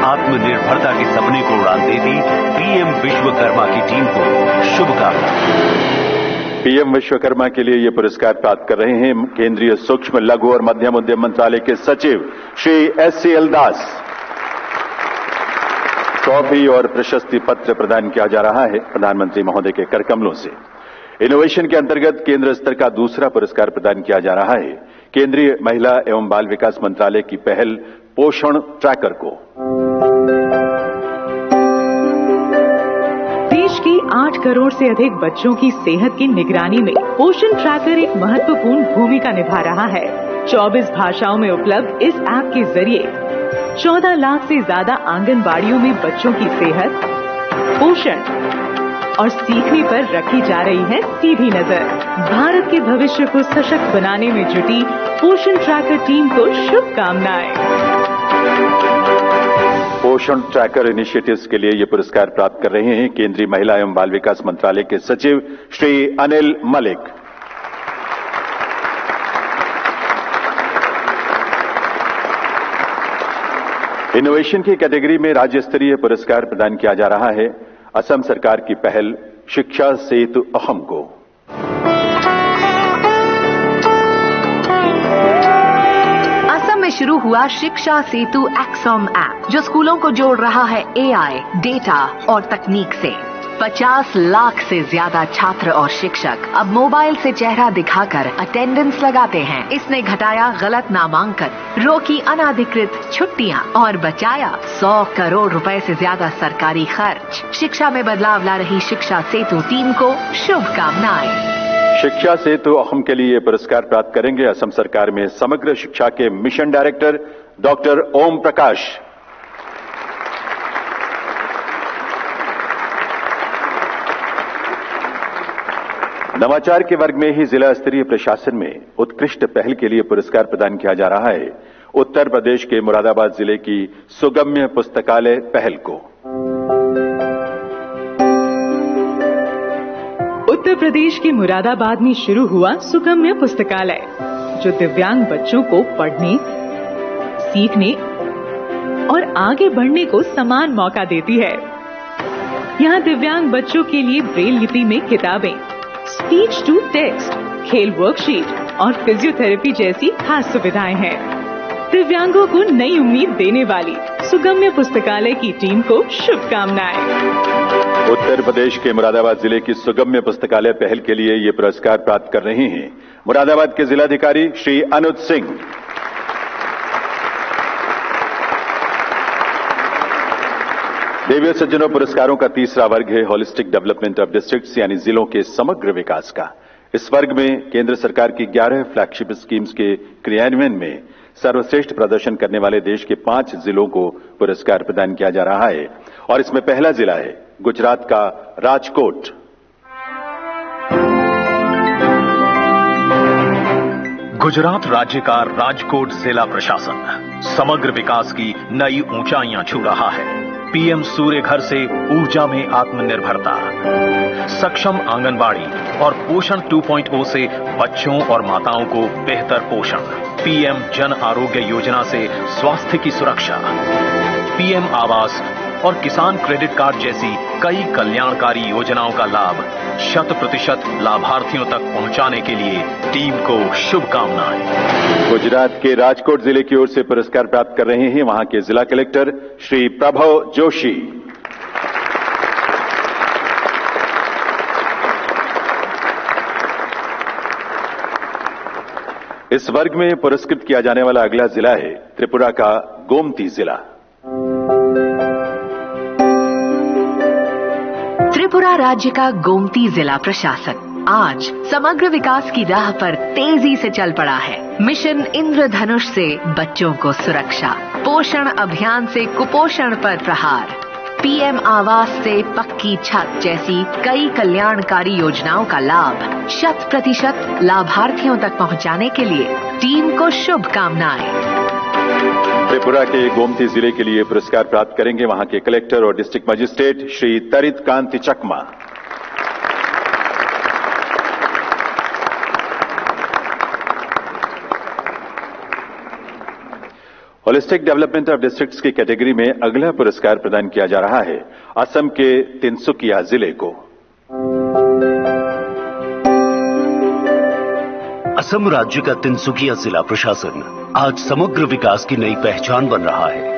आत्मनिर्भरता के सपने को उड़ान देती पीएम विश्वकर्मा की टीम को शुभकामनाएं। पीएम विश्वकर्मा के लिए ये पुरस्कार प्राप्त कर रहे हैं केंद्रीय सूक्ष्म लघु और मध्यम उद्यम मंत्रालय के सचिव श्री SCL दास। ट्रॉफी और प्रशस्ति पत्र प्रदान किया जा रहा है प्रधानमंत्री महोदय के करकमलों से। इनोवेशन के अंतर्गत केंद्र स्तर का दूसरा पुरस्कार प्रदान किया जा रहा है केंद्रीय महिला एवं बाल विकास मंत्रालय की पहल पोषण ट्रैकर को। देश के 8 करोड़ से अधिक बच्चों की सेहत की निगरानी में पोषण ट्रैकर एक महत्वपूर्ण भूमिका निभा रहा है। 24 भाषाओं में उपलब्ध इस ऐप के जरिए 14 लाख से ज्यादा आंगनबाड़ियों में बच्चों की सेहत, पोषण और सीखने पर रखी जा रही है सीधी नजर। भारत के भविष्य को सशक्त बनाने में जुटी पोषण ट्रैकर टीम को शुभकामनाएं। पोषण ट्रैकर इनिशिएटिव्स के लिए ये पुरस्कार प्राप्त कर रहे हैं केंद्रीय महिला एवं बाल विकास मंत्रालय के सचिव श्री अनिल मलिक। इनोवेशन की कैटेगरी में राज्य स्तरीय पुरस्कार प्रदान किया जा रहा है असम सरकार की पहल शिक्षा सेतु अहम को। असम में शुरू हुआ शिक्षा सेतु एक्सॉम ऐप जो स्कूलों को जोड़ रहा है AI, डेटा और तकनीक से। 50 लाख से ज्यादा छात्र और शिक्षक अब मोबाइल से चेहरा दिखाकर अटेंडेंस लगाते हैं। इसने घटाया गलत नामांकन, रोकी अनाधिकृत छुट्टियां और बचाया 100 करोड़ रुपए से ज्यादा सरकारी खर्च। शिक्षा में बदलाव ला रही शिक्षा सेतु टीम को शुभकामनाएं। शिक्षा सेतु अहम के लिए पुरस्कार प्राप्त करेंगे असम सरकार में समग्र शिक्षा के mission director doctor Om Prakash. नवाचार के वर्ग में ही जिला स्तरीय प्रशासन में उत्कृष्ट पहल के लिए पुरस्कार प्रदान किया जा रहा है उत्तर प्रदेश के मुरादाबाद जिले की सुगम्य पुस्तकालय पहल को। उत्तर प्रदेश के मुरादाबाद में शुरू हुआ सुगम्य पुस्तकालय जो दिव्यांग बच्चों को पढ़ने, सीखने और आगे बढ़ने को समान मौका देती है। यहाँ दिव्यांग बच्चों के लिए ब्रेल लिपि में किताबें, स्पीच टू टेक्स्ट, खेल वर्कशीट और फिजियोथेरेपी जैसी खास सुविधाएं हैं। दिव्यांगों को नई उम्मीद देने वाली सुगम्य पुस्तकालय की टीम को शुभकामनाएं। उत्तर प्रदेश के मुरादाबाद जिले की सुगम्य पुस्तकालय पहल के लिए ये पुरस्कार प्राप्त कर रहे हैं मुरादाबाद के जिलाधिकारी श्री अनुज सिंह। देवी सज्जनों, पुरस्कारों का तीसरा वर्ग है होलिस्टिक डेवलपमेंट ऑफ डिस्ट्रिक्ट्स यानी जिलों के समग्र विकास का। इस वर्ग में केंद्र सरकार की 11 फ्लैगशिप स्कीम्स के क्रियान्वयन में सर्वश्रेष्ठ प्रदर्शन करने वाले देश के 5 जिलों को पुरस्कार प्रदान किया जा रहा है और इसमें पहला जिला है गुजरात का राजकोट। गुजरात राज्य का राजकोट जिला प्रशासन समग्र विकास की नई ऊंचाइयां छू रहा है। पीएम सूर्य घर से ऊर्जा में आत्मनिर्भरता, सक्षम आंगनबाड़ी और पोषण 2.0 से बच्चों और माताओं को बेहतर पोषण, पीएम जन आरोग्य योजना से स्वास्थ्य की सुरक्षा, पीएम आवास और किसान क्रेडिट कार्ड जैसी कई कल्याणकारी योजनाओं का लाभ 100% लाभार्थियों तक पहुंचाने के लिए टीम को शुभकामनाएं। गुजरात के राजकोट जिले की ओर से पुरस्कार प्राप्त कर रहे हैं वहां के जिला कलेक्टर श्री प्रभव जोशी। इस वर्ग में पुरस्कृत किया जाने वाला अगला जिला है त्रिपुरा का गोमती जिला। त्रिपुरा राज्य का गोमती जिला प्रशासन आज समग्र विकास की राह पर तेजी से चल पड़ा है। मिशन इंद्रधनुष से बच्चों को सुरक्षा, पोषण अभियान से कुपोषण पर प्रहार, पीएम आवास से पक्की छत जैसी कई कल्याणकारी योजनाओं का लाभ 100% लाभार्थियों तक पहुंचाने के लिए टीम को शुभकामनाएं। त्रिपुरा के गोमती जिले के लिए पुरस्कार प्राप्त करेंगे वहां के कलेक्टर और district magistrate Shri Tarit Kanti Chakma. Holistic development of districts की कैटेगरी में अगला पुरस्कार प्रदान किया जा रहा है असम के तिनसुकिया जिले को। असम राज्य का तिनसुकिया जिला प्रशासन आज समग्र विकास की नई पहचान बन रहा है।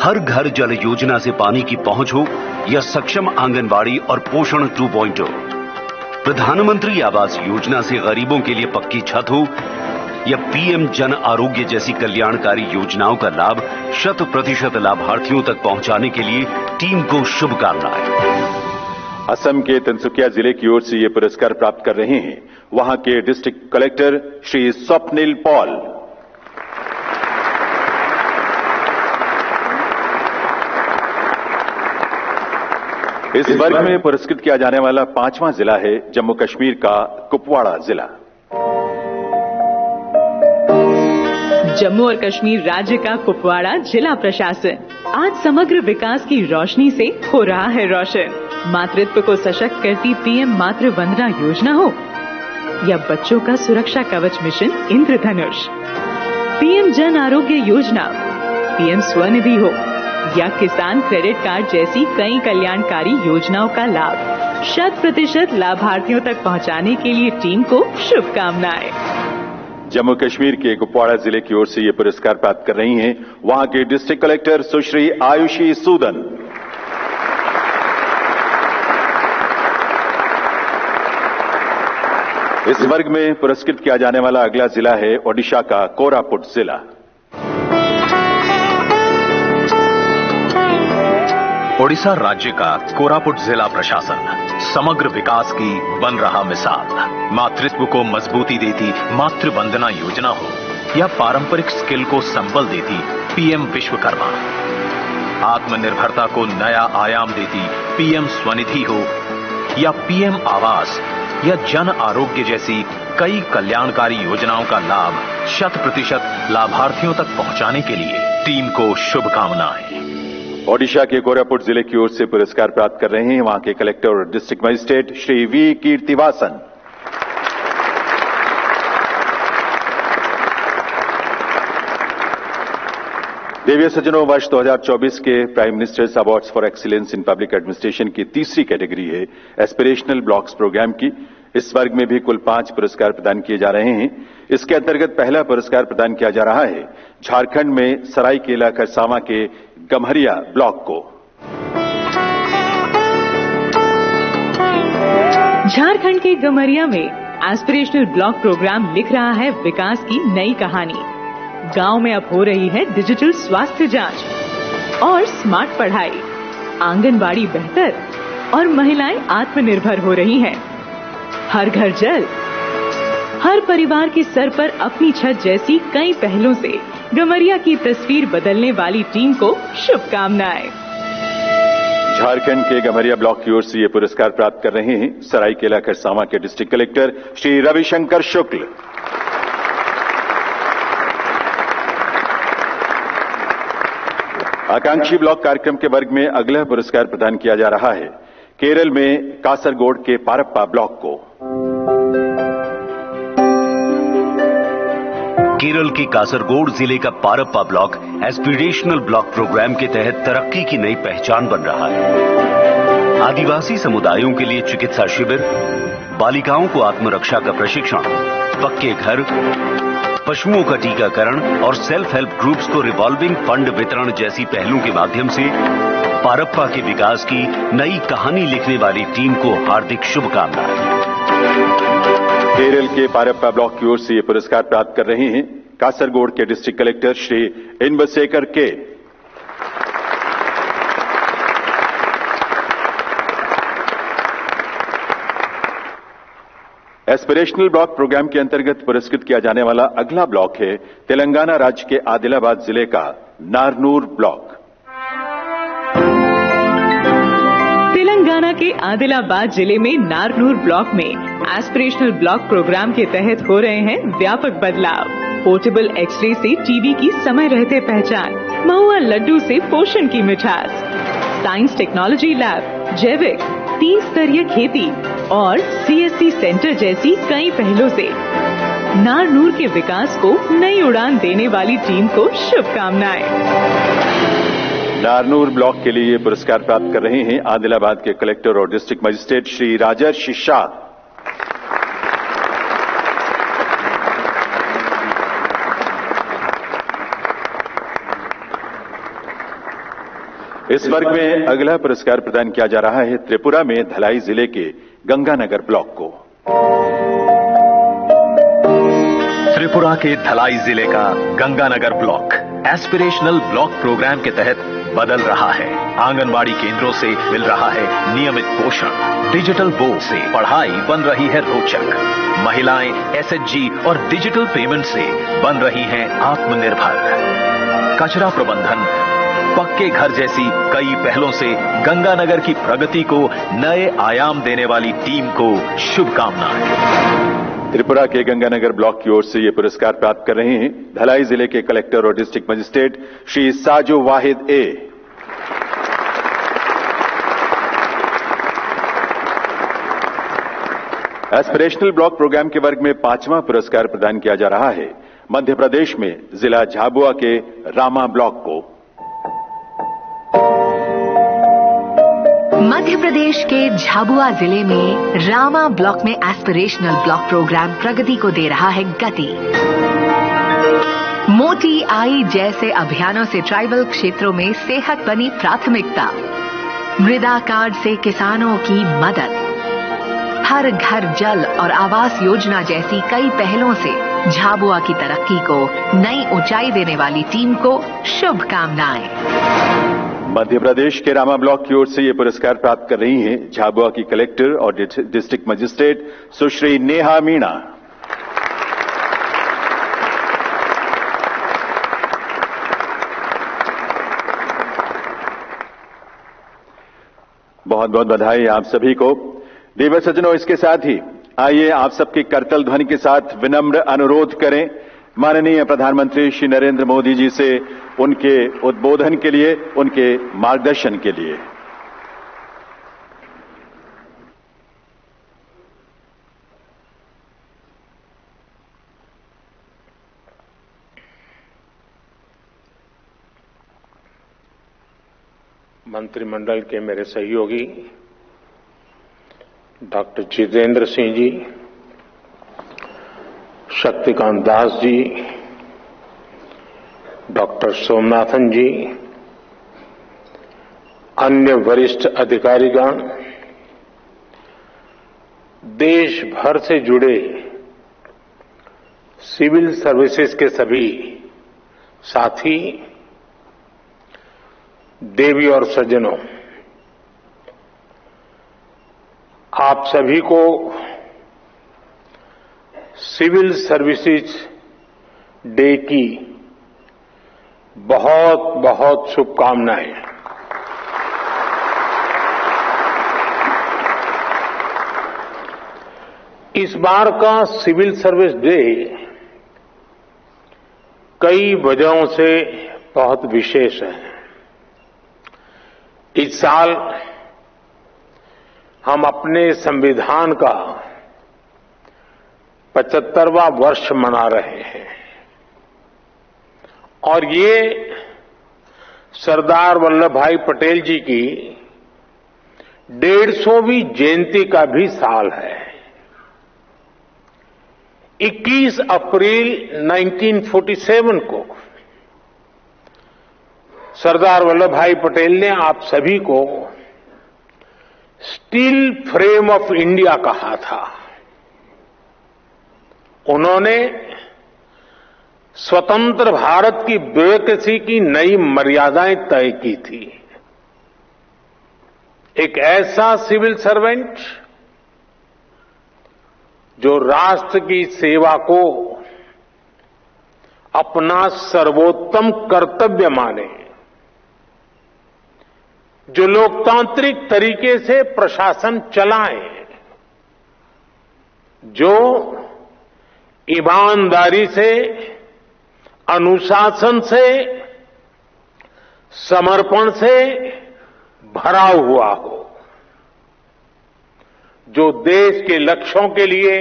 हर घर जल योजना से पानी की पहुंच हो या सक्षम आंगनबाड़ी और पोषण 2.0, प्रधानमंत्री आवास योजना से गरीबों के लिए पक्की छत हो या पीएम जन आरोग्य जैसी कल्याणकारी योजनाओं का लाभ 100% लाभार्थियों तक पहुंचाने के लिए टीम को शुभकामनाएं। असम के तिनसुकिया जिले की ओर से ये पुरस्कार प्राप्त कर रहे हैं वहां के district collector Shri Swapnil Paul. इस वर्ग में पुरस्कृत किया जाने वाला 5वां जिला है जम्मू कश्मीर का कुपवाड़ा जिला। जम्मू और कश्मीर राज्य का कुपवाड़ा जिला प्रशासन आज समग्र विकास की रोशनी से हो रहा है रोशन। मातृत्व को सशक्त करती पीएम मातृ वंदना योजना हो या बच्चों का सुरक्षा कवच मिशन इंद्रधनुष, पीएम जन आरोग्य योजना, पीएम स्वनिधि हो या किसान क्रेडिट कार्ड जैसी कई कल्याणकारी योजनाओं का लाभ 100% लाभार्थियों तक पहुंचाने के लिए टीम को शुभकामनाएं। जम्मू कश्मीर के कुपवाड़ा जिले की ओर से ये पुरस्कार प्राप्त कर रही हैं वहां के डिस्ट्रिक्ट कलेक्टर सुश्री आयुषी सूदन। इस वर्ग में पुरस्कृत किया जाने वाला अगला जिला है ओडिशा का कोरापुट जिला। ओडिशा राज्य का कोरापुट जिला प्रशासन समग्र विकास की बन रहा मिसाल। मातृत्व को मजबूती देती मातृ वंदना योजना हो या पारंपरिक स्किल को संबल देती पीएम विश्वकर्मा, आत्मनिर्भरता को नया आयाम देती पीएम स्वनिधि हो या पीएम आवास या जन आरोग्य जैसी कई कल्याणकारी योजनाओं का लाभ 100% लाभार्थियों तक पहुंचाने के लिए टीम को शुभकामनाएं। ओडिशा के कोरापुट जिले की ओर से पुरस्कार प्राप्त कर रहे हैं वहां के कलेक्टर और डिस्ट्रिक्ट मजिस्ट्रेट श्री वी कीर्तिवासन। देवीय सज्जनों, वर्ष 2024 के prime ministers awards for excellence in public administration की तीसरी कैटेगरी है एस्पिरेशनल ब्लॉक्स प्रोग्राम की। इस वर्ग में भी कुल 5 पुरस्कार प्रदान किए जा रहे हैं। इसके अंतर्गत पहला पुरस्कार प्रदान किया जा रहा है झारखंड में सरायकेला खरसावां के गम्हरिया ब्लॉक को। झारखंड के गम्हरिया में एस्पिरेशनल ब्लॉक प्रोग्राम लिख रहा है विकास की नई कहानी। गांव में अब हो रही है डिजिटल स्वास्थ्य जांच और स्मार्ट पढ़ाई, आंगनबाड़ी बेहतर और महिलाएं आत्मनिर्भर हो रही हैं। हर घर जल, हर परिवार के सर पर अपनी छत जैसी कई पहलों से गम्हरिया की तस्वीर बदलने वाली टीम को शुभकामनाएं। झारखंड के गम्हरिया ब्लॉक की ओर से ये पुरस्कार प्राप्त कर रहे हैं सरायकेला खरसावां के डिस्ट्रिक्ट कलेक्टर श्री रविशंकर शुक्ल। आकांक्षी ब्लॉक कार्यक्रम के वर्ग में अगला पुरस्कार प्रदान किया जा रहा है केरल में कासरगोड के पारप्पा ब्लॉक को। केरल के कासरगोड जिले का पारप्पा ब्लॉक एस्पिरेशनल ब्लॉक प्रोग्राम के तहत तरक्की की नई पहचान बन रहा है। आदिवासी समुदायों के लिए चिकित्सा शिविर, बालिकाओं को आत्मरक्षा का प्रशिक्षण, पक्के घर, पशुओं का टीकाकरण और सेल्फ हेल्प ग्रुप्स को रिवॉल्विंग फंड वितरण जैसी पहलों के माध्यम से पारप्पा के विकास की नई कहानी लिखने वाली टीम को हार्दिक शुभकामनाएं। केरल के पारप्पा ब्लॉक की ओर से ये पुरस्कार प्राप्त कर रहे हैं कासरगोड के डिस्ट्रिक्ट कलेक्टर श्री इनबसेकर के। एस्पिरेशनल ब्लॉक प्रोग्राम के अंतर्गत पुरस्कृत किया जाने वाला अगला ब्लॉक है तेलंगाना राज्य के आदिलाबाद जिले का नारनूर ब्लॉक। तेलंगाना के आदिलाबाद जिले में नारनूर ब्लॉक में एस्पिरेशनल ब्लॉक प्रोग्राम के तहत हो रहे हैं व्यापक बदलाव। पोर्टेबल एक्सरे से टीबी की समय रहते पहचान, महुआ लड्डू से पोषण की मिठास, साइंस टेक्नोलॉजी लैब, जैविक 3 स्तरीय खेती और सीएससी सेंटर जैसी कई पहलों से नारनूर के विकास को नई उड़ान देने वाली टीम को शुभकामनाएं। नारनूर ब्लॉक के लिए ये पुरस्कार प्राप्त कर रहे हैं आदिलाबाद के कलेक्टर और डिस्ट्रिक्ट मजिस्ट्रेट श्री राजर्षि शाह। इस वर्ग में अगला पुरस्कार प्रदान किया जा रहा है त्रिपुरा में धलाई जिले के गंगानगर ब्लॉक को। त्रिपुरा के धलाई जिले का Ganganagar block aspirational block programme के तहत बदल रहा है। आंगनवाड़ी केंद्रों से मिल रहा है नियमित पोषण, डिजिटल बोर्ड से पढ़ाई बन रही है रोचक, महिलाएं एसएचजी और डिजिटल पेमेंट से बन रही हैं आत्मनिर्भर। कचरा प्रबंधन, पक्के घर जैसी कई पहलों से गंगानगर की प्रगति को नए आयाम देने वाली टीम को शुभकामनाएं। त्रिपुरा के गंगानगर ब्लॉक की ओर से ये पुरस्कार प्राप्त कर रहे हैं धलाई जिले के कलेक्टर और डिस्ट्रिक्ट मजिस्ट्रेट श्री साजो वाहिद ए। एस्पिरेशनल ब्लॉक प्रोग्राम के वर्ग में 5वां पुरस्कार प्रदान किया जा रहा है मध्य प्रदेश में जिला झाबुआ के रामा ब्लॉक को। मध्य प्रदेश के झाबुआ जिले में रामा ब्लॉक में एस्पिरेशनल ब्लॉक प्रोग्राम प्रगति को दे रहा है गति। मोटी आई जैसे अभियानों से ट्राइबल क्षेत्रों में सेहत बनी प्राथमिकता। मृदा कार्ड से किसानों की मदद, हर घर जल और आवास योजना जैसी कई पहलों से झाबुआ की तरक्की को नई ऊंचाई देने वाली टीम को शुभकामनाएं। मध्य प्रदेश के रामा ब्लॉक की ओर से ये पुरस्कार प्राप्त कर रही हैं झाबुआ की कलेक्टर और डिस्ट्रिक्ट मजिस्ट्रेट सुश्री नेहा मीणा। बहुत बहुत बधाई आप सभी को। देवर सज्जनों, इसके साथ ही आइए आप सबके करतल ध्वनि के साथ विनम्र अनुरोध करें माननीय प्रधानमंत्री श्री नरेंद्र मोदी जी से उनके उद्बोधन के लिए, उनके मार्गदर्शन के लिए। मंत्रिमंडल के मेरे सहयोगी डॉक्टर जितेंद्र सिंह जी, शक्तिकांत दास जी, डॉक्टर सोमनाथन जी, अन्य वरिष्ठ अधिकारीगण, देश भर से जुड़े सिविल सर्विसेज के सभी साथी, देवी और सज्जनों, आप सभी को सिविल सर्विसेज डे की बहुत बहुत शुभकामनाएं। इस बार का सिविल सर्विस डे कई वजहों से बहुत विशेष है। इस साल हम अपने संविधान का 75वां वर्ष मना रहे हैं और ये सरदार वल्लभ भाई पटेल जी की 150वीं जयंती का भी साल है। 21 अप्रैल 1947 को सरदार वल्लभ भाई पटेल ने आप सभी को स्टील फ्रेम ऑफ इंडिया कहा था। उन्होंने स्वतंत्र भारत की ब्यूरोक्रेसी की नई मर्यादाएं तय की थी। एक ऐसा सिविल सर्वेंट जो राष्ट्र की सेवा को अपना सर्वोत्तम कर्तव्य माने, जो लोकतांत्रिक तरीके से प्रशासन चलाए, जो ईमानदारी से, अनुशासन से, समर्पण से भरा हुआ हो, जो देश के लक्ष्यों के लिए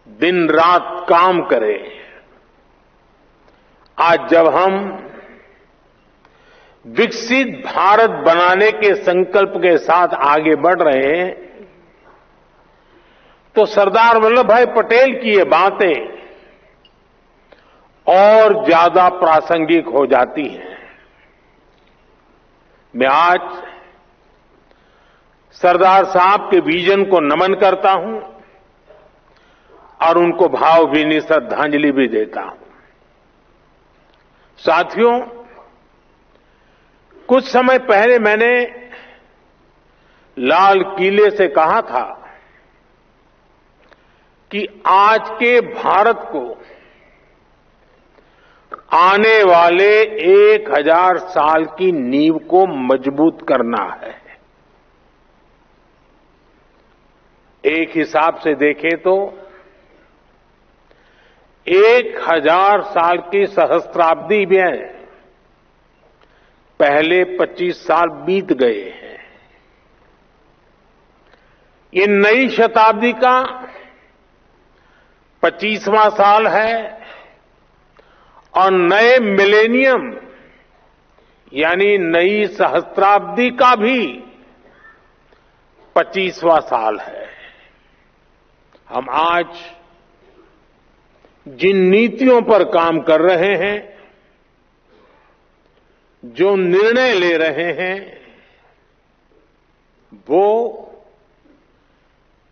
दिन रात काम करे। आज जब हम विकसित भारत बनाने के संकल्प के साथ आगे बढ़ रहे हैं, तो सरदार वल्लभ भाई पटेल की ये बातें और ज्यादा प्रासंगिक हो जाती हैं। मैं आज सरदार साहब के विजन को नमन करता हूं और उनको भावभीनी श्रद्धांजलि भी देता हूं। साथियों, कुछ समय पहले मैंने लाल किले से कहा था कि आज के भारत को आने वाले 1000 साल की नींव को मजबूत करना है। एक हिसाब से देखें तो 1000 साल की सहस्त्राब्दी में पहले 25 साल बीत गए हैं। ये नई शताब्दी का 25वां साल है और नए मिलेनियम यानी नई सहस्त्राब्दी का भी 25वां साल है। हम आज जिन नीतियों पर काम कर रहे हैं, जो निर्णय ले रहे हैं, वो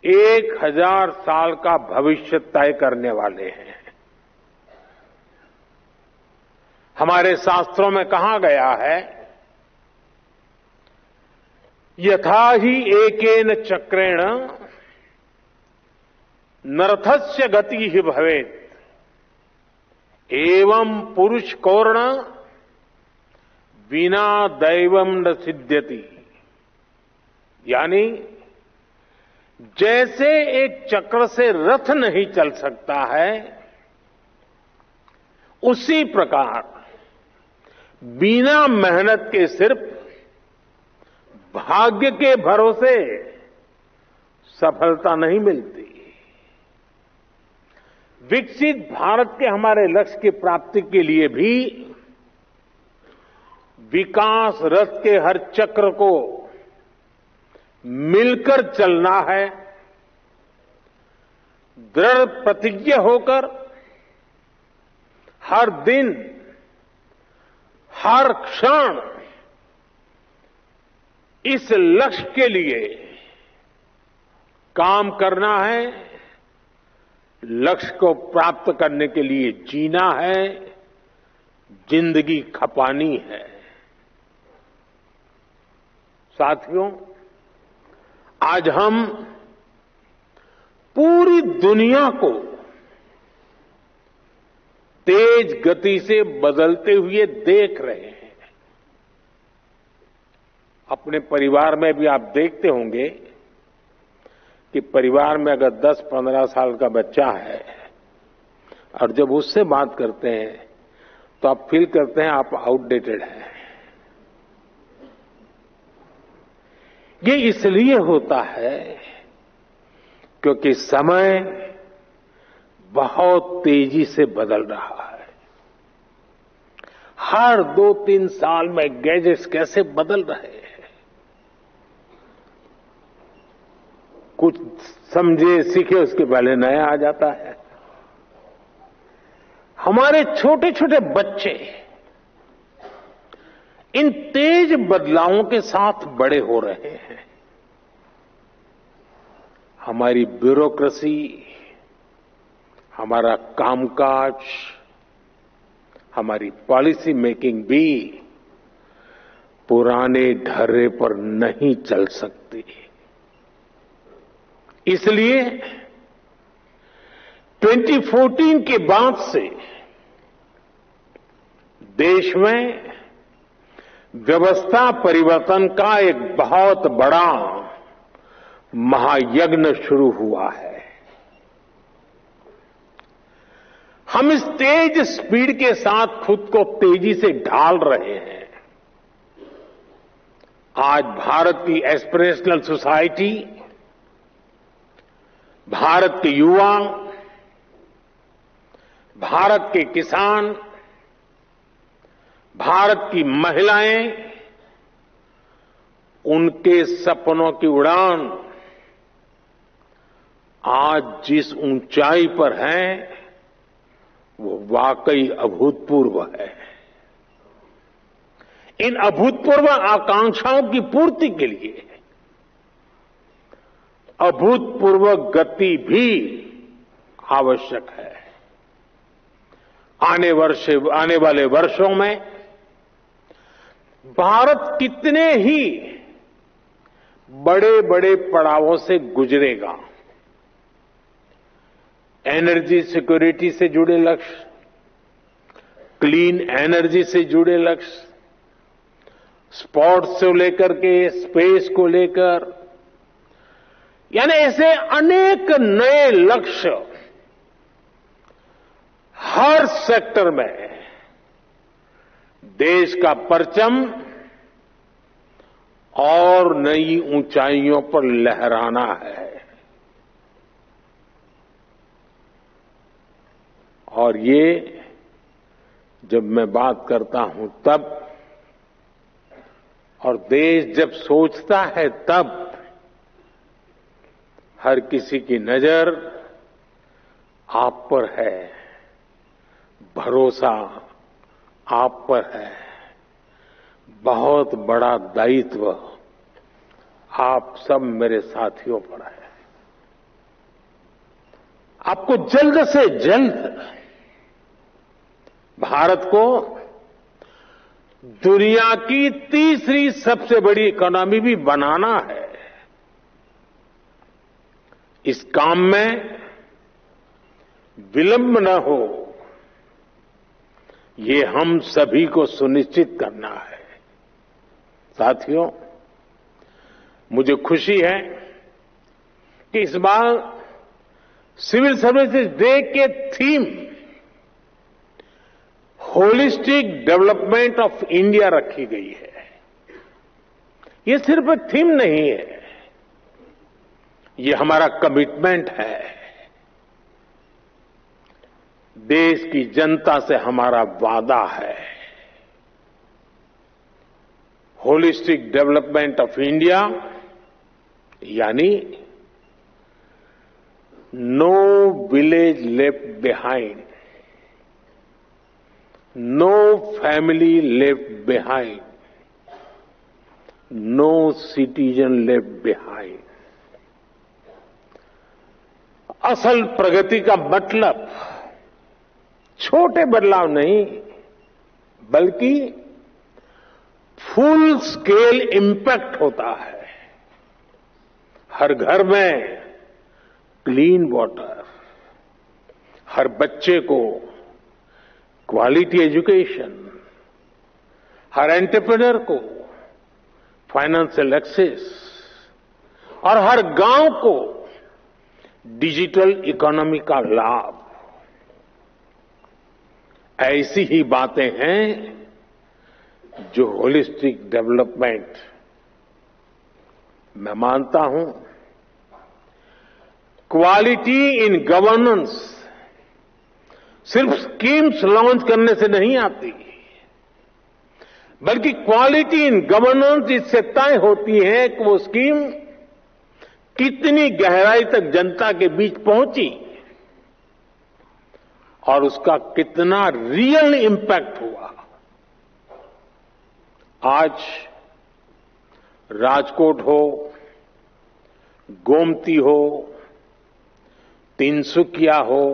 1000 साल का भविष्य तय करने वाले हैं। हमारे शास्त्रों में कहा गया है, यथा ही एकेन चक्रेण नरथस्य गति ही भवेत् एवं पुरुष कौर्ण बिना दैवम न सिद्ध्यति। यानी जैसे एक चक्र से रथ नहीं चल सकता है, उसी प्रकार बिना मेहनत के सिर्फ भाग्य के भरोसे सफलता नहीं मिलती। विकसित भारत के हमारे लक्ष्य की प्राप्ति के लिए भी विकास रथ के हर चक्र को मिलकर चलना है। दृढ़ प्रतिज्ञ होकर हर दिन, हर क्षण इस लक्ष्य के लिए काम करना है। लक्ष्य को प्राप्त करने के लिए जीना है, जिंदगी खपानी है। साथियों, आज हम पूरी दुनिया को तेज गति से बदलते हुए देख रहे हैं। अपने परिवार में भी आप देखते होंगे कि परिवार में अगर 10-15 साल का बच्चा है और जब उससे बात करते हैं तो आप फील करते हैं आप आउटडेटेड हैं। ये इसलिए होता है क्योंकि समय बहुत तेजी से बदल रहा है। हर 2-3 साल में गैजेट्स कैसे बदल रहे हैं, कुछ समझे सीखे उसके पहले नया आ जाता है। हमारे छोटे छोटे बच्चे इन तेज बदलावों के साथ बड़े हो रहे हैं। हमारी ब्यूरोक्रेसी, हमारा कामकाज, हमारी पॉलिसी मेकिंग भी पुराने ढर्रे पर नहीं चल सकती। इसलिए 2014 के बाद से देश में व्यवस्था परिवर्तन का एक बहुत बड़ा महायज्ञ शुरू हुआ है। हम इस तेज स्पीड के साथ खुद को तेजी से ढाल रहे हैं। आज भारत की एस्पिरेशनल सोसाइटी, भारत के युवा भारत के किसान, भारत की महिलाएं, उनके सपनों की उड़ान आज जिस ऊंचाई पर है वो वाकई अभूतपूर्व है। इन अभूतपूर्व आकांक्षाओं की पूर्ति के लिए अभूतपूर्व गति भी आवश्यक है। आने वाले वर्षों में भारत कितने ही बड़े बड़े पड़ावों से गुजरेगा। एनर्जी सिक्योरिटी से जुड़े लक्ष्य, क्लीन एनर्जी से जुड़े लक्ष्य, स्पोर्ट्स से लेकर के स्पेस को लेकर, यानी ऐसे अनेक नए लक्ष्य हर सेक्टर में देश का परचम और नई ऊंचाइयों पर लहराना है। और ये जब मैं बात करता हूं तब, और देश जब सोचता है तब, हर किसी की नजर आप पर है, भरोसा आप पर है, बहुत बड़ा दायित्व आप सब मेरे साथियों पर है। आपको जल्द से जल्द भारत को दुनिया की तीसरी सबसे बड़ी इकोनॉमी भी बनाना है। इस काम में विलंब न हो, ये हम सभी को सुनिश्चित करना है। साथियों, मुझे खुशी है कि इस बार सिविल सर्विसेज डे के theme holistic development of India रखी गई है। ये सिर्फ एक थीम नहीं है, ये हमारा कमिटमेंट है। देश की जनता से हमारा वादा है। होलिस्टिक डेवलपमेंट ऑफ इंडिया यानी no village left behind, no family left behind, no citizen left behind. असल प्रगति का मतलब छोटे बदलाव नहीं, बल्कि फुल स्केल इंपैक्ट होता है। हर घर में क्लीन वाटर, हर बच्चे को क्वालिटी एजुकेशन, हर एंटरप्रेन्योर को फाइनेंशियल एक्सेस और हर गांव को डिजिटल इकोनॉमी का लाभ। ऐसी ही बातें हैं जो होलिस्टिक डेवलपमेंट, मैं मानता हूं, क्वालिटी इन गवर्नेंस सिर्फ स्कीम्स लॉन्च करने से नहीं आती, बल्कि क्वालिटी इन गवर्नेंस इससे तय होती है कि वो स्कीम कितनी गहराई तक जनता के बीच पहुंची और उसका कितना रियल इंपैक्ट हुआ। आज राजकोट हो, गोमती हो, तिनसुकिया हो,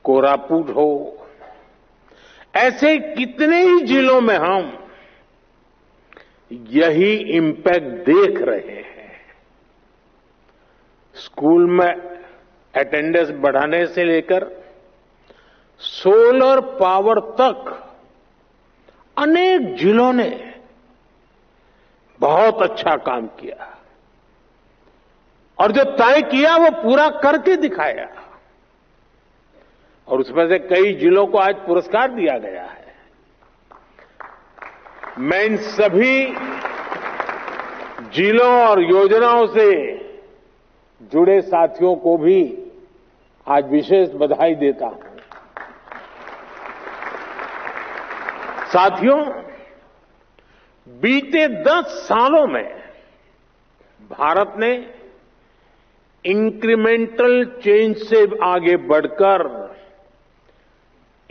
कोरापुट हो, ऐसे कितने ही जिलों में हम यही इंपैक्ट देख रहे हैं। स्कूल में अटेंडेंस बढ़ाने से लेकर सोलर पावर तक अनेक जिलों ने बहुत अच्छा काम किया और जो तय किया वो पूरा करके दिखाया, और उसमें से कई जिलों को आज पुरस्कार दिया गया है। मैं इन सभी जिलों और योजनाओं से जुड़े साथियों को भी आज विशेष बधाई देता हूं। साथियों, बीते 10 सालों में भारत ने इंक्रीमेंटल चेंज से आगे बढ़कर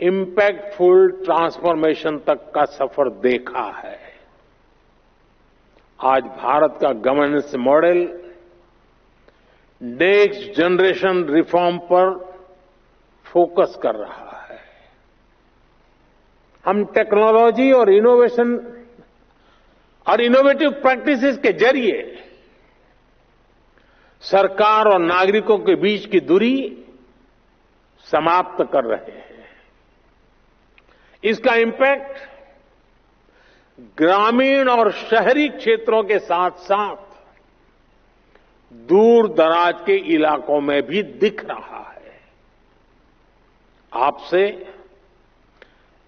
इंपैक्टफुल ट्रांसफॉर्मेशन तक का सफर देखा है। आज भारत का governance model next generation reform पर फोकस कर रहा है। हम टेक्नोलॉजी और इनोवेशन और इनोवेटिव प्रैक्टिसेस के जरिए सरकार और नागरिकों के बीच की दूरी समाप्त कर रहे हैं। इसका इम्पैक्ट ग्रामीण और शहरी क्षेत्रों के साथ साथ दूर दराज के इलाकों में भी दिख रहा है। आपसे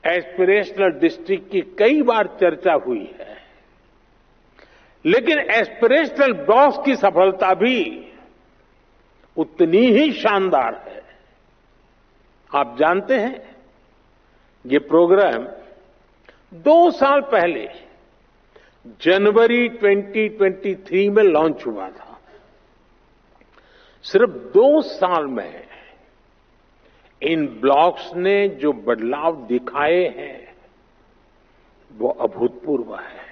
एस्पिरेशनल डिस्ट्रिक्ट की कई बार चर्चा हुई है, लेकिन एस्पिरेशनल ब्लॉक्स की सफलता भी उतनी ही शानदार है। आप जानते हैं, ये प्रोग्राम 2 साल पहले जनवरी 2023 में लॉन्च हुआ था। सिर्फ 2 साल में इन ब्लॉक्स ने जो बदलाव दिखाए हैं वो अभूतपूर्व है।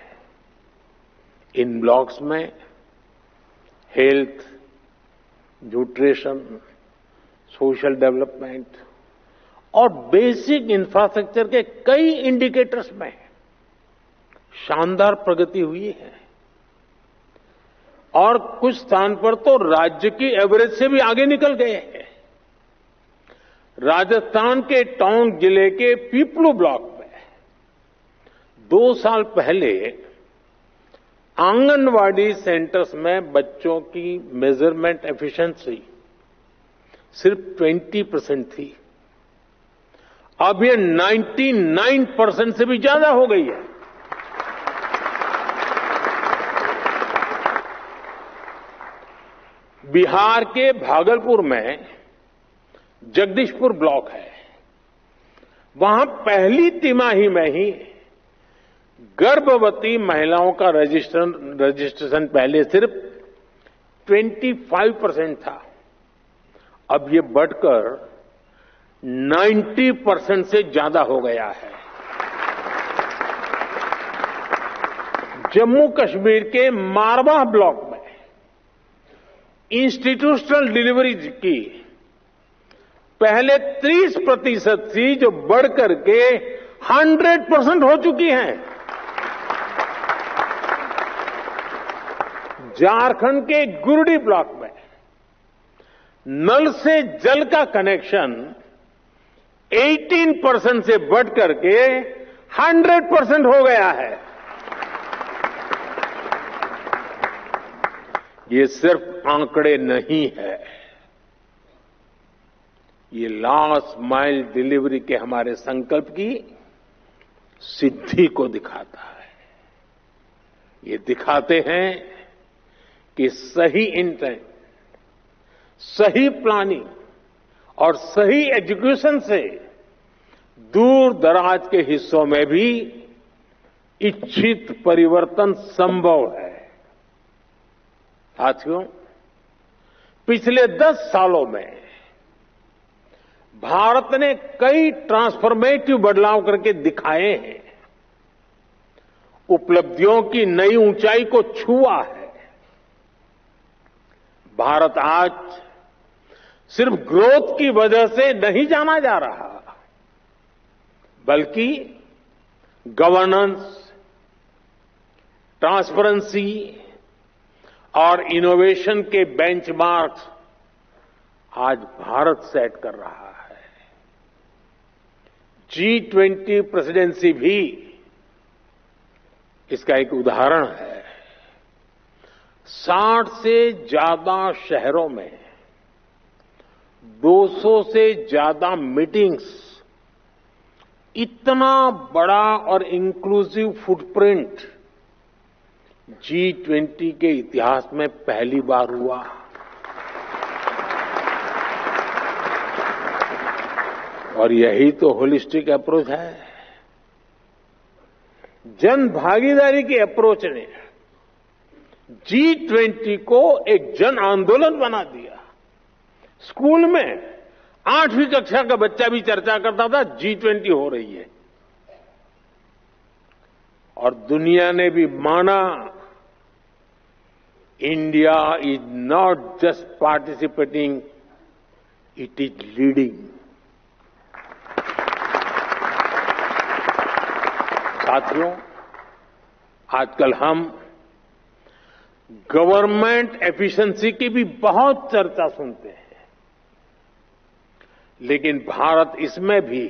इन ब्लॉक्स में हेल्थ, न्यूट्रिशन, सोशल डेवलपमेंट और बेसिक इंफ्रास्ट्रक्चर के कई इंडिकेटर्स में शानदार प्रगति हुई है और कुछ स्थान पर तो राज्य की एवरेज से भी आगे निकल गए हैं। राजस्थान के टोंक जिले के पीपलू ब्लॉक में 2 साल पहले आंगनवाड़ी सेंटर्स में बच्चों की मेजरमेंट एफिशिएंसी सिर्फ 20% थी। अब ये 99% से भी ज्यादा हो गई है। बिहार के भागलपुर में जगदीशपुर ब्लॉक है। वहां पहली तिमाही में ही गर्भवती महिलाओं का रजिस्ट्रेशन पहले सिर्फ 25% था, अब ये बढ़कर 90% से ज्यादा हो गया है। जम्मू कश्मीर के मारवाह ब्लॉक में इंस्टीट्यूशनल डिलीवरी की पहले 30% थी, जो बढ़कर के 100% हो चुकी हैं। झारखंड के गुरडी ब्लॉक में नल से जल का कनेक्शन 18% से बढ़कर के 100% हो गया है। ये सिर्फ आंकड़े नहीं है, ये लास्ट माइल डिलीवरी के हमारे संकल्प की सिद्धि को दिखाता है। ये दिखाते हैं कि सही इंटेंट, सही प्लानिंग और सही एजुकेशन से दूर दराज के हिस्सों में भी इच्छित परिवर्तन संभव है। साथियों, पिछले 10 सालों में भारत ने कई ट्रांसफॉर्मेटिव बदलाव करके दिखाए हैं, उपलब्धियों की नई ऊंचाई को छुआ है। भारत आज सिर्फ ग्रोथ की वजह से नहीं जाना जा रहा, बल्कि गवर्नेंस, ट्रांसपेरेंसी और इनोवेशन के बेंचमार्क्स आज भारत सेट कर रहा है। G20 प्रेसिडेंसी भी इसका एक उदाहरण है। 60 से ज्यादा शहरों में 200 से ज्यादा मीटिंग्स, इतना बड़ा और इंक्लूसिव फुटप्रिंट G20 के इतिहास में पहली बार हुआ। और यही तो होलिस्टिक अप्रोच है। जन भागीदारी की अप्रोच ने G20 को एक जन आंदोलन बना दिया। स्कूल में 8वीं कक्षा का बच्चा भी चर्चा करता था G20 हो रही है, और दुनिया ने भी माना India is not just participating, it is leading. साथियों, आजकल हम गवर्नमेंट एफिशिएंसी की भी बहुत चर्चा सुनते हैं, लेकिन भारत इसमें भी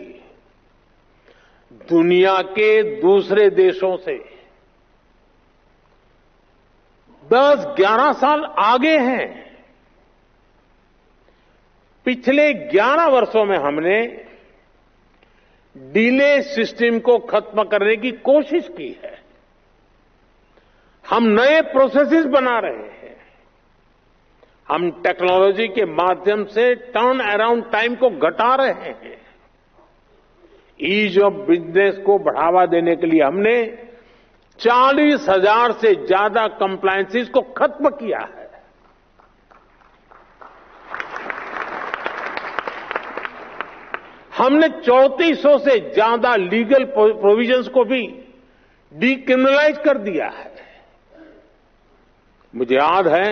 दुनिया के दूसरे देशों से 10-11 साल आगे हैं। पिछले 11 वर्षों में हमने डिले सिस्टम को खत्म करने की कोशिश की है। हम नए प्रोसेसेस बना रहे हैं। हम टेक्नोलॉजी के माध्यम से टर्न अराउंड टाइम को घटा रहे हैं। ईज ऑफ बिजनेस को बढ़ावा देने के लिए हमने 40,000 से ज्यादा कंप्लायंसेस को खत्म किया है। हमने 3400 से ज्यादा लीगल प्रोविजंस को भी डीक्रिमिनलाइज कर दिया है। मुझे याद है,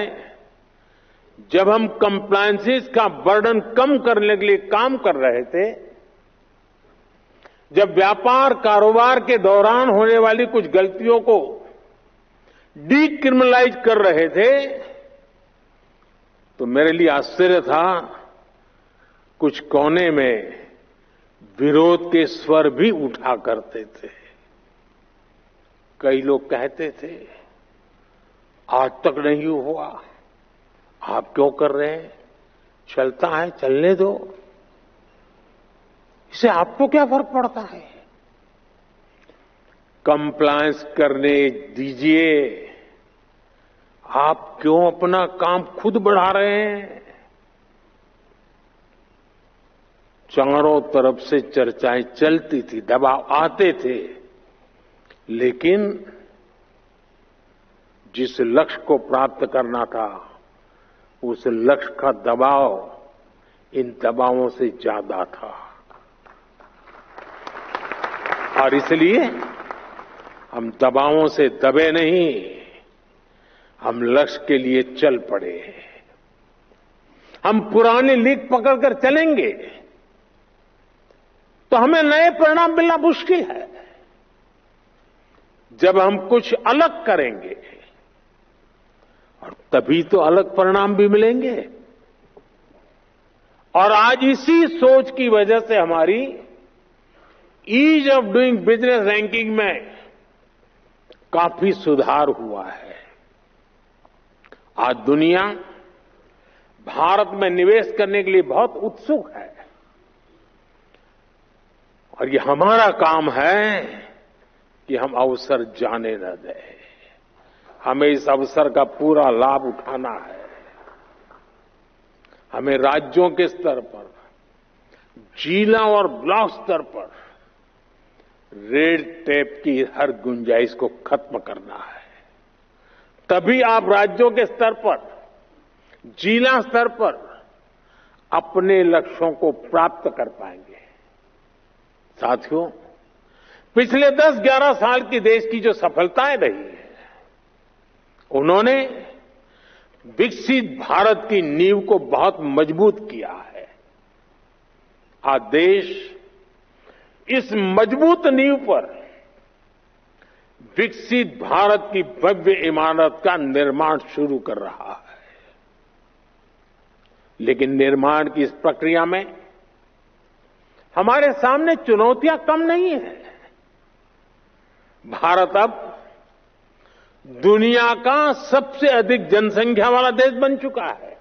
जब हम कंप्लायंसेस का बर्डन कम करने के लिए काम कर रहे थे, जब व्यापार कारोबार के दौरान होने वाली कुछ गलतियों को डीक्रिमिनलाइज कर रहे थे, तो मेरे लिए आश्चर्य था, कुछ कोने में विरोध के स्वर भी उठा करते थे। कई लोग कहते थे, आज तक नहीं हुआ, आप क्यों कर रहे हैं? चलता है, चलने दो, इससे आपको क्या फर्क पड़ता है? कंप्लायंस करने दीजिए, आप क्यों अपना काम खुद बढ़ा रहे हैं? चारों तरफ से चर्चाएं चलती थी, दबाव आते थे, लेकिन जिस लक्ष्य को प्राप्त करना था, उस लक्ष्य का दबाव इन दबावों से ज्यादा था। और इसलिए हम दबावों से दबे नहीं, हम लक्ष्य के लिए चल पड़े। हम पुरानी लीक पकड़कर चलेंगे तो हमें नए परिणाम मिलना मुश्किल है। जब हम कुछ अलग करेंगे, और तभी तो अलग परिणाम भी मिलेंगे। और आज इसी सोच की वजह से हमारी ease of doing business ranking में काफी सुधार हुआ है। आज दुनिया भारत में निवेश करने के लिए बहुत उत्सुक है, और ये हमारा काम है कि हम अवसर जाने न दें। हमें इस अवसर का पूरा लाभ उठाना है। हमें राज्यों के स्तर पर, जिला और ब्लॉक स्तर पर रेड टेप की हर गुंजाइश को खत्म करना है। तभी आप राज्यों के स्तर पर, जिला स्तर पर अपने लक्ष्यों को प्राप्त कर पाएंगे। साथियों, पिछले 10-11 साल की देश की जो सफलताएं रही है, उन्होंने विकसित भारत की नींव को बहुत मजबूत किया है। आज देश इस मजबूत नींव पर विकसित भारत की भव्य इमारत का निर्माण शुरू कर रहा है। लेकिन निर्माण की इस प्रक्रिया में हमारे सामने चुनौतियां कम नहीं है। भारत अब दुनिया का सबसे अधिक जनसंख्या वाला देश बन चुका है।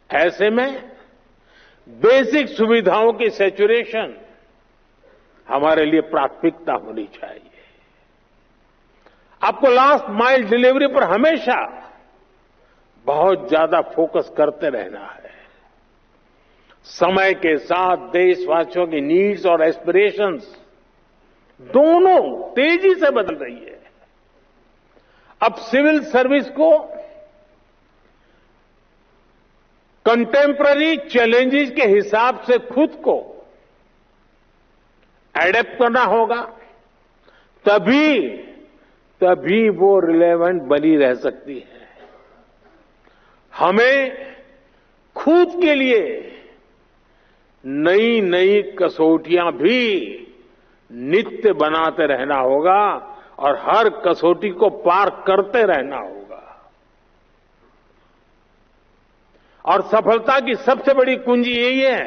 ऐसे में बेसिक सुविधाओं की सैचुरेशन हमारे लिए प्राथमिकता होनी चाहिए। आपको लास्ट माइल डिलीवरी पर हमेशा बहुत ज्यादा फोकस करते रहना है। समय के साथ देशवासियों की नीड्स और एस्पिरेशंस दोनों तेजी से बदल रही है। अब सिविल सर्विस को कंटेम्पररी चैलेंजेस के हिसाब से खुद को एडेप्ट करना होगा, तभी वो रिलेवेंट बनी रह सकती है। हमें खुद के लिए नई नई कसौटियां भी नित्य बनाते रहना होगा और हर कसौटी को पार करते रहना होगा। और सफलता की सबसे बड़ी कुंजी यही है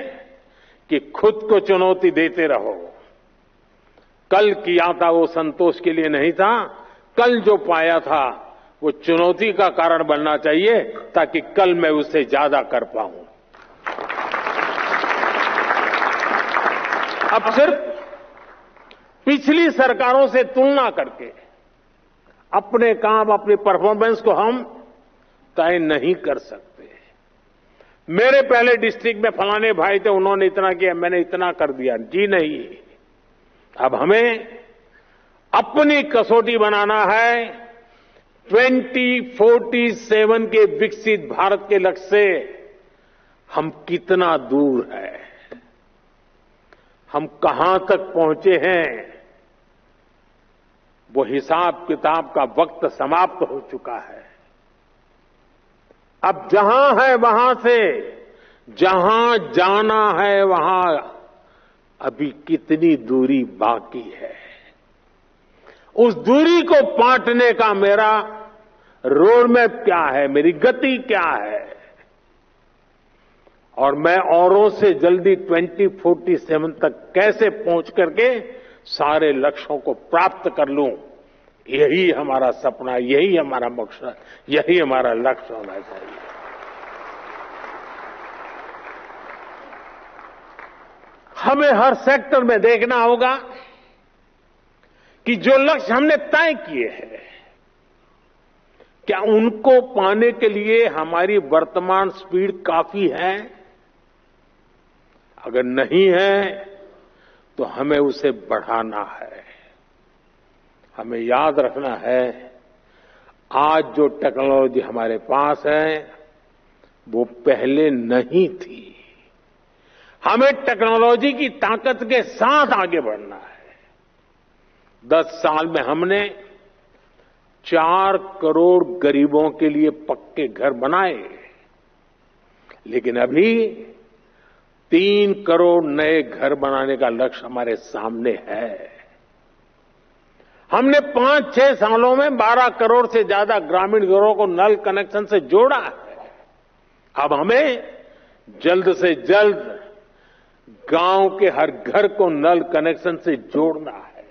कि खुद को चुनौती देते रहो। कल किया था वो संतोष के लिए नहीं था, कल जो पाया था वो चुनौती का कारण बनना चाहिए ताकि कल मैं उससे ज्यादा कर पाऊं। अब सिर्फ पिछली सरकारों से तुलना करके अपने काम, अपनी परफॉर्मेंस को हम तय नहीं कर सकते। मेरे पहले डिस्ट्रिक्ट में फलाने भाई थे, उन्होंने इतना किया, मैंने इतना कर दिया, जी नहीं। अब हमें अपनी कसौटी बनाना है 2047 के विकसित भारत के लक्ष्य से हम कितना दूर हैं, हम कहां तक पहुंचे हैं। वो हिसाब किताब का वक्त समाप्त हो चुका है। अब जहां है वहां से जहां जाना है वहां अभी कितनी दूरी बाकी है, उस दूरी को पाटने का मेरा रोड मैप क्या है, मेरी गति क्या है, और मैं औरों से जल्दी 2047 तक कैसे पहुंच करके सारे लक्ष्यों को प्राप्त कर लूं। यही हमारा सपना, यही हमारा मकसद, यही हमारा लक्ष्य होना चाहिए। हमें हर सेक्टर में देखना होगा कि जो लक्ष्य हमने तय किए हैं, क्या उनको पाने के लिए हमारी वर्तमान स्पीड काफी है? अगर नहीं है तो हमें उसे बढ़ाना है। हमें याद रखना है, आज जो टेक्नोलॉजी हमारे पास है वो पहले नहीं थी। हमें टेक्नोलॉजी की ताकत के साथ आगे बढ़ना है। 10 साल में हमने 4 करोड़ गरीबों के लिए पक्के घर बनाए, लेकिन अभी 3 करोड़ नए घर बनाने का लक्ष्य हमारे सामने है। हमने 5-6 सालों में 12 करोड़ से ज्यादा ग्रामीण घरों को नल कनेक्शन से जोड़ा है। अब हमें जल्द से जल्द गांव के हर घर को नल कनेक्शन से जोड़ना है।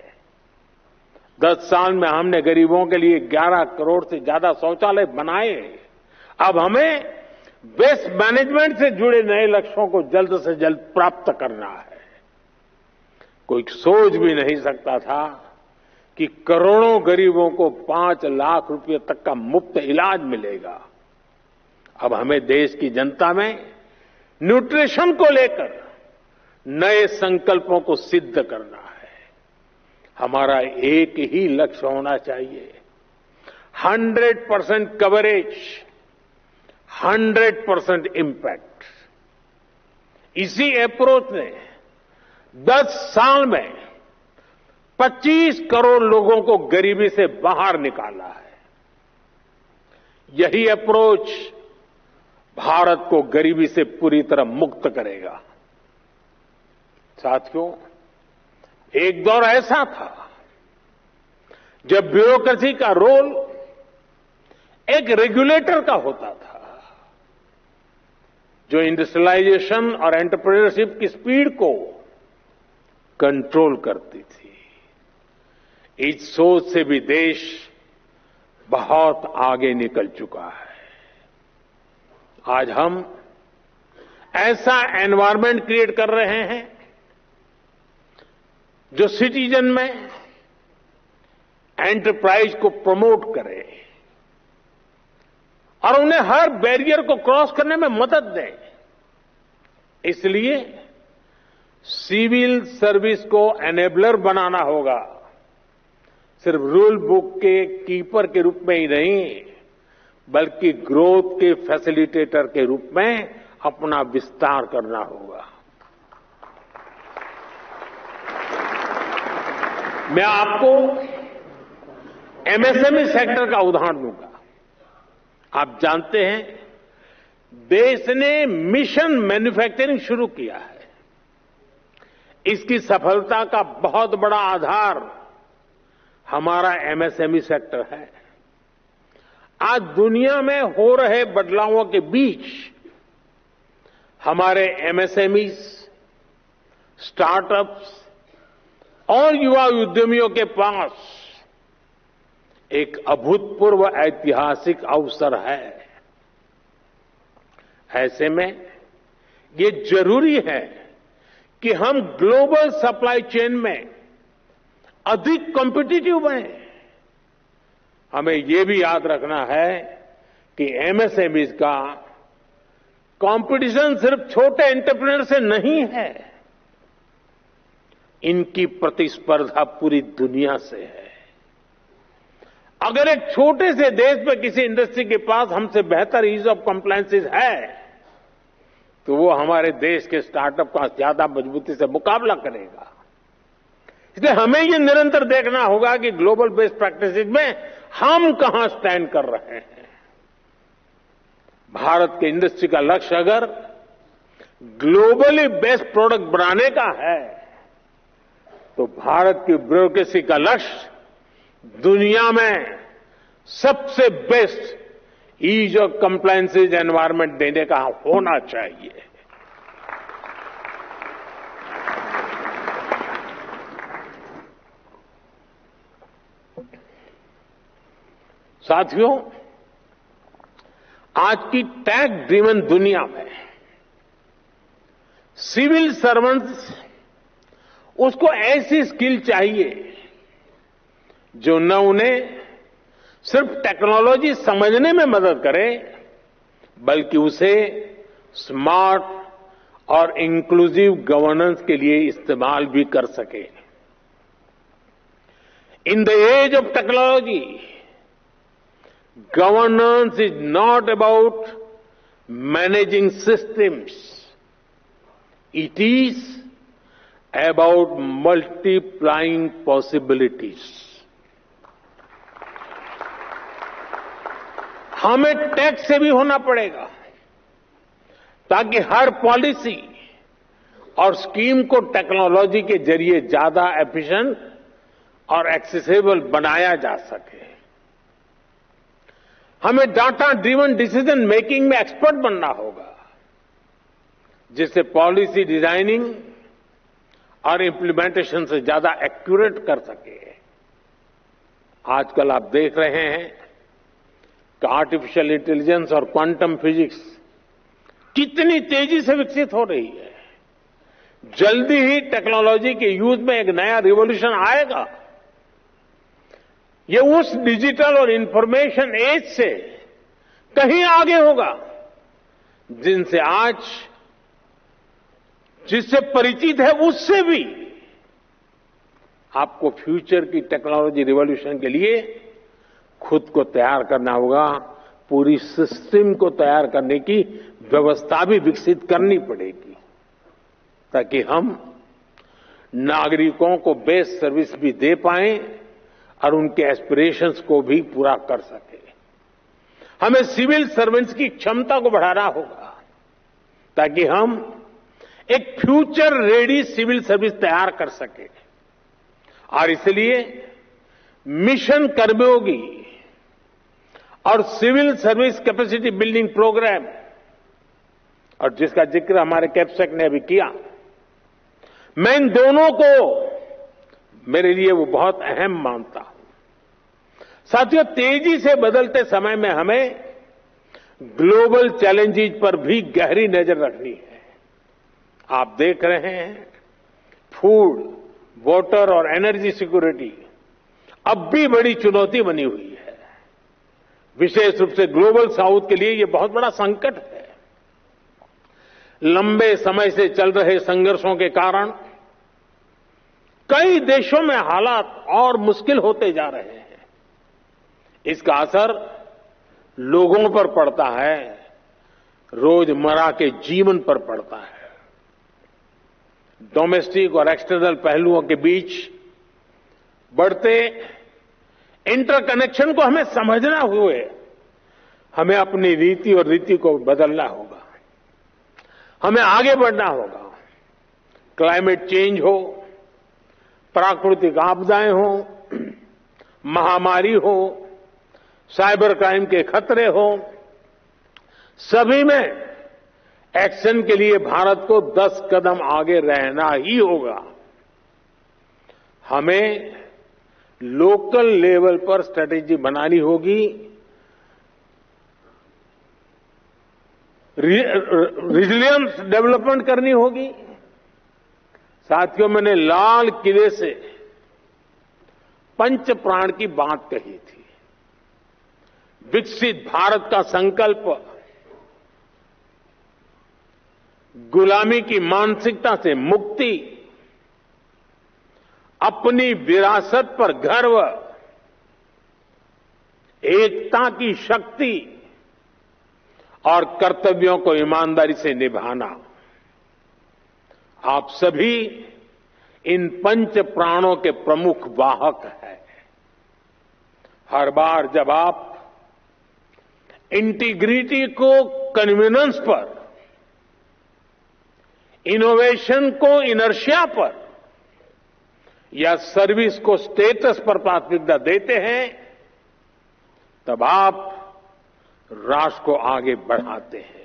10 साल में हमने गरीबों के लिए 11 करोड़ से ज्यादा शौचालय बनाए। अब हमें वेस्ट मैनेजमेंट से जुड़े नए लक्ष्यों को जल्द से जल्द प्राप्त करना है। कोई सोच भी नहीं सकता था कि करोड़ों गरीबों को 5 लाख रुपए तक का मुफ्त इलाज मिलेगा। अब हमें देश की जनता में न्यूट्रिशन को लेकर नए संकल्पों को सिद्ध करना है। हमारा एक ही लक्ष्य होना चाहिए, 100% कवरेज, 100% इम्पैक्ट। इसी अप्रोच ने 10 साल में 25 करोड़ लोगों को गरीबी से बाहर निकाला है। यही अप्रोच भारत को गरीबी से पूरी तरह मुक्त करेगा। साथियों, एक दौर ऐसा था जब ब्यूरोक्रेसी का रोल एक रेगुलेटर का होता था, जो इंडस्ट्रियलाइजेशन और एंटरप्रेन्योरशिप की स्पीड को कंट्रोल करती थी। इस सोच से भी देश बहुत आगे निकल चुका है। आज हम ऐसा एनवायरनमेंट क्रिएट कर रहे हैं जो सिटीजन में एंटरप्राइज को प्रमोट करे और उन्हें हर बैरियर को क्रॉस करने में मदद दे। इसलिए सिविल सर्विस को एनेबलर बनाना होगा। सिर्फ रूल बुक के कीपर के रूप में ही नहीं, बल्कि ग्रोथ के फैसिलिटेटर के रूप में अपना विस्तार करना होगा। मैं आपको एमएसएमई सेक्टर का उदाहरण दूंगा। आप जानते हैं, देश ने मिशन मैन्युफैक्चरिंग शुरू किया है। इसकी सफलता का बहुत बड़ा आधार हमारा एमएसएमई सेक्टर है। आज दुनिया में हो रहे बदलावों के बीच हमारे एमएसएमईज, स्टार्टअप्स और युवा उद्यमियों के पास एक अभूतपूर्व ऐतिहासिक अवसर है। ऐसे में ये जरूरी है कि हम ग्लोबल सप्लाई चेन में अधिक कॉम्पिटिटिव बने। हमें ये भी याद रखना है कि एमएसएमईज का कंपटीशन सिर्फ छोटे एंटरप्रेन्योर से नहीं है, इनकी प्रतिस्पर्धा पूरी दुनिया से है। अगर एक छोटे से देश में किसी इंडस्ट्री के पास हमसे बेहतर ईज ऑफ कॉम्प्लायंसेस है, तो वो हमारे देश के स्टार्टअप का ज्यादा मजबूती से मुकाबला करेगा। इसलिए हमें ये निरंतर देखना होगा कि ग्लोबल बेस्ट प्रैक्टिसेस में हम कहां स्टैंड कर रहे हैं। भारत के इंडस्ट्री का लक्ष्य अगर ग्लोबली बेस्ट प्रोडक्ट बनाने का है, तो भारत की ब्यूरोक्रेसी का लक्ष्य दुनिया में सबसे best ease of compliances environment देने का होना चाहिए। साथियों, आज की टैग ड्रिवन दुनिया में सिविल सर्वेंट्स, उसको ऐसी स्किल चाहिए जो न उन्हें सिर्फ टेक्नोलॉजी समझने में मदद करे, बल्कि उसे स्मार्ट और इंक्लूसिव गवर्नेंस के लिए इस्तेमाल भी कर सके। In the age of technology, governance is not about managing systems. It is about multiplying possibilities. हमें टेक से भी होना पड़ेगा ताकि हर पॉलिसी और स्कीम को टेक्नोलॉजी के जरिए ज्यादा एफिशिएंट और एक्सेसिबल बनाया जा सके। हमें डाटा ड्रिवन डिसीजन मेकिंग में एक्सपर्ट बनना होगा, जिससे पॉलिसी डिजाइनिंग और इम्प्लीमेंटेशन से ज्यादा एक्यूरेट कर सके। आजकल आप देख रहे हैं कि आर्टिफिशियल इंटेलिजेंस और क्वांटम फिजिक्स कितनी तेजी से विकसित हो रही है। जल्दी ही टेक्नोलॉजी के यूज में एक नया रिवॉल्यूशन आएगा। ये उस डिजिटल और इंफॉर्मेशन एज से कहीं आगे होगा जिनसे आज जिससे परिचित है उससे भी आपको फ्यूचर की टेक्नोलॉजी रिवॉल्यूशन के लिए खुद को तैयार करना होगा। पूरी सिस्टम को तैयार करने की व्यवस्था भी विकसित करनी पड़ेगी ताकि हम नागरिकों को बेस्ट सर्विस भी दे पाएं और उनके एस्पिरेशंस को भी पूरा कर सके। हमें सिविल सर्वेंट्स की क्षमता को बढ़ाना होगा ताकि हम एक फ्यूचर रेडी सिविल सर्विस तैयार कर सके। और इसलिए मिशन कर्मयोगी और civil service capacity building programme, और जिसका जिक्र हमारे कैप्सेक ने अभी किया, मैं इन दोनों को मेरे लिए वो बहुत अहम मानता हूं। साथियों, तेजी से बदलते समय में हमें ग्लोबल चैलेंजेस पर भी गहरी नजर रखनी है। आप देख रहे हैं फूड, वाटर और एनर्जी सिक्योरिटी अब भी बड़ी चुनौती बनी हुई है। विशेष रूप से ग्लोबल साउथ के लिए ये बहुत बड़ा संकट है। लंबे समय से चल रहे संघर्षों के कारण कई देशों में हालात और मुश्किल होते जा रहे हैं। इसका असर लोगों पर पड़ता है, रोजमर्रा के जीवन पर पड़ता है। डोमेस्टिक और एक्सटर्नल पहलुओं के बीच बढ़ते इंटरकनेक्शन को हमें समझना हुए हमें अपनी रीति और रीति को बदलना होगा। हमें आगे बढ़ना होगा। क्लाइमेट चेंज हो, प्राकृतिक आपदाएं हो, महामारी हो, साइबर क्राइम के खतरे हो, सभी में एक्शन के लिए भारत को 10 कदम आगे रहना ही होगा। हमें लोकल लेवल पर स्ट्रेटेजी बनानी होगी, रिजिलियंस डेवलपमेंट करनी होगी। साथियों, मैंने लाल किले से पंच प्राण की बात कही थी। विकसित भारत का संकल्प गुलामी की मानसिकता से मुक्ति, अपनी विरासत पर गर्व, एकता की शक्ति और कर्तव्यों को ईमानदारी से निभाना। आप सभी इन पंच प्राणों के प्रमुख वाहक हैं। हर बार जब आप इंटीग्रिटी को कन्वीनियंस पर, इनोवेशन को इनर्शिया पर या सर्विस को स्टेटस पर प्राथमिकता देते हैं, तब आप राष्ट्र को आगे बढ़ाते हैं।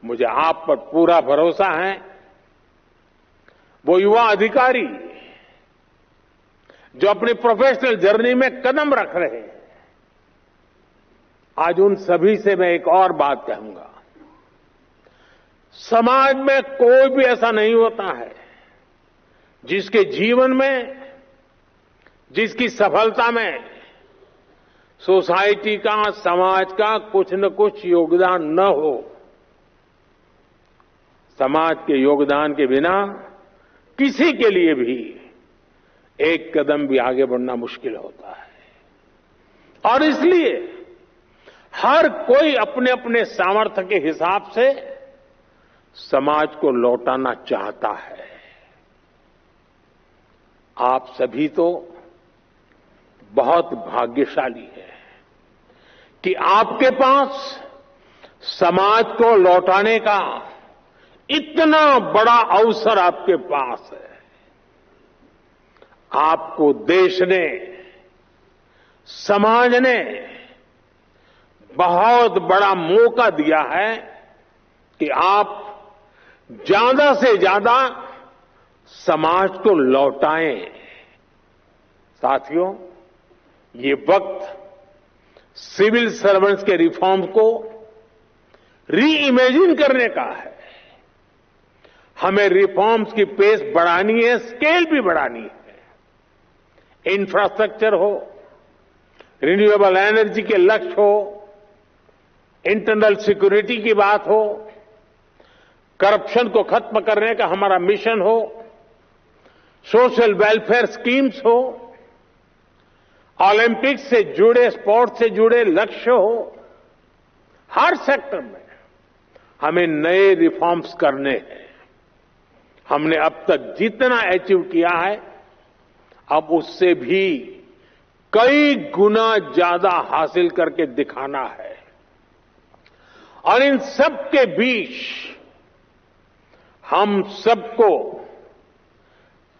मुझे आप पर पूरा भरोसा है। वो युवा अधिकारी जो अपनी प्रोफेशनल जर्नी में कदम रख रहे हैं, आज उन सभी से मैं एक और बात कहूंगा। समाज में कोई भी ऐसा नहीं होता है जिसके जीवन में, जिसकी सफलता में सोसाइटी का, समाज का कुछ न कुछ योगदान न हो। समाज के योगदान के बिना किसी के लिए भी एक कदम भी आगे बढ़ना मुश्किल होता है। और इसलिए हर कोई अपने अपने सामर्थ्य के हिसाब से समाज को लौटाना चाहता है। आप सभी तो बहुत भाग्यशाली हैं कि आपके पास समाज को लौटाने का इतना बड़ा अवसर आपके पास है। आपको देश ने, समाज ने बहुत बड़ा मौका दिया है कि आप ज्यादा से ज्यादा समाज को लौटाएं। साथियों, ये वक्त सिविल सर्वेंट्स के रिफॉर्म को री इमेजिन करने का है। हमें रिफॉर्म्स की पेस बढ़ानी है, स्केल भी बढ़ानी है। इंफ्रास्ट्रक्चर हो, रिन्यूएबल एनर्जी के लक्ष्य हो, इंटरनल सिक्योरिटी की बात हो, करप्शन को खत्म करने का हमारा मिशन हो, सोशल वेलफेयर स्कीम्स हो, ओलंपिक्स से जुड़े, स्पोर्ट्स से जुड़े लक्ष्य हो, हर सेक्टर में हमें नए रिफॉर्म्स करने हैं। हमने अब तक जितना अचीव किया है, अब उससे भी कई गुना ज्यादा हासिल करके दिखाना है। और इन सब के बीच हम सबको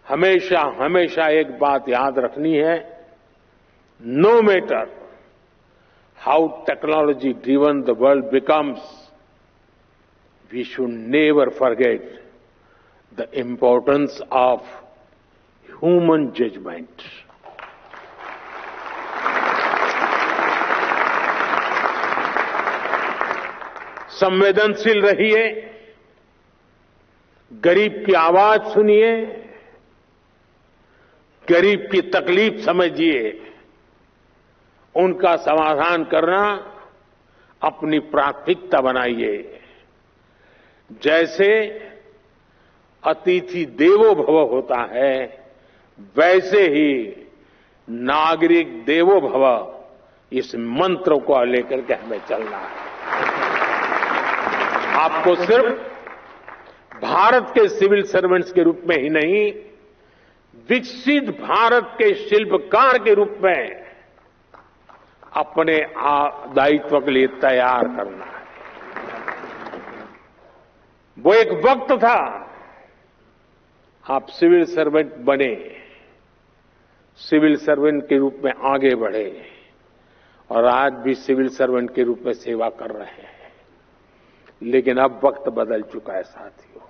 हमेशा हमेशा एक बात याद रखनी है, no matter how technology driven the world becomes, we should never forget the importance of human judgement. संवेदनशील रहिए, गरीब की आवाज सुनिए, गरीब की तकलीफ समझिए, उनका समाधान करना अपनी प्राथमिकता बनाइए। जैसे अतिथि देवो भव होता है, वैसे ही नागरिक देवो भव इस मंत्र को लेकर के हमें चलना है। आपको सिर्फ भारत के सिविल सर्वेंट्स के रूप में ही नहीं, विकसित भारत के शिल्पकार के रूप में अपने दायित्व के लिए तैयार करना है। वो एक वक्त था, आप सिविल सर्वेंट बने, सिविल सर्वेंट के रूप में आगे बढ़े और आज भी सिविल सर्वेंट के रूप में सेवा कर रहे हैं। लेकिन अब वक्त बदल चुका है साथियों।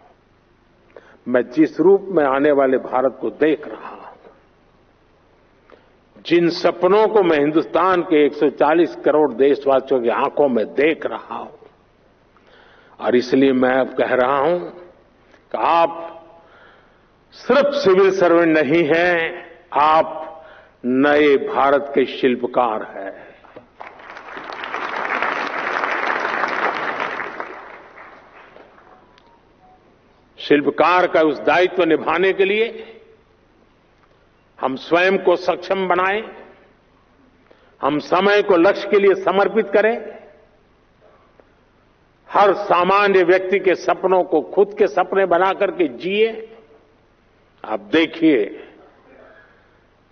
मैं जिस रूप में आने वाले भारत को देख रहा हूं, जिन सपनों को मैं हिंदुस्तान के 140 करोड़ देशवासियों की आंखों में देख रहा हूं, और इसलिए मैं अब कह रहा हूं कि आप सिर्फ सिविल सर्वेंट नहीं हैं, आप नए भारत के शिल्पकार हैं। शिल्पकार का उस दायित्व निभाने के लिए हम स्वयं को सक्षम बनाएं, हम समय को लक्ष्य के लिए समर्पित करें, हर सामान्य व्यक्ति के सपनों को खुद के सपने बना करके जिए। आप देखिए,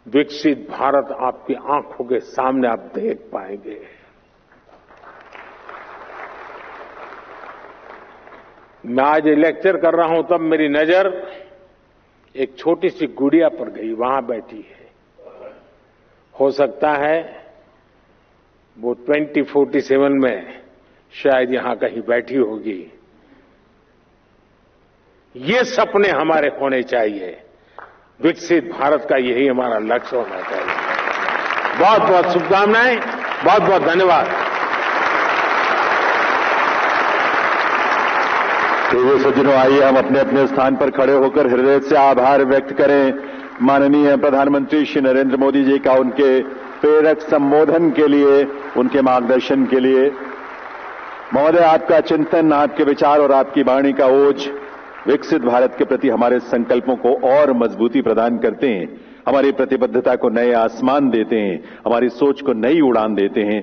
विकसित भारत आपकी आंखों के सामने आप देख पाएंगे। मैं आज ये लेक्चर कर रहा हूं तब मेरी नजर एक छोटी सी गुड़िया पर गई, वहां बैठी है। हो सकता है वो 2047 में शायद यहां कहीं बैठी होगी। ये सपने हमारे होने चाहिए, विकसित भारत का यही हमारा लक्ष्य होना चाहिए। बहुत बहुत शुभकामनाएं, बहुत बहुत धन्यवाद। प्रिय सज्जनों, आइए हम अपने अपने स्थान पर खड़े होकर हृदय से आभार व्यक्त करें माननीय प्रधानमंत्री श्री नरेंद्र मोदी जी का, उनके प्रेरक संबोधन के लिए, उनके मार्गदर्शन के लिए। महोदय, आपका चिंतन, आपके विचार और आपकी वाणी का ओज विकसित भारत के प्रति हमारे संकल्पों को और मजबूती प्रदान करते हैं, हमारी प्रतिबद्धता को नए आसमान देते हैं, हमारी सोच को नई उड़ान देते हैं।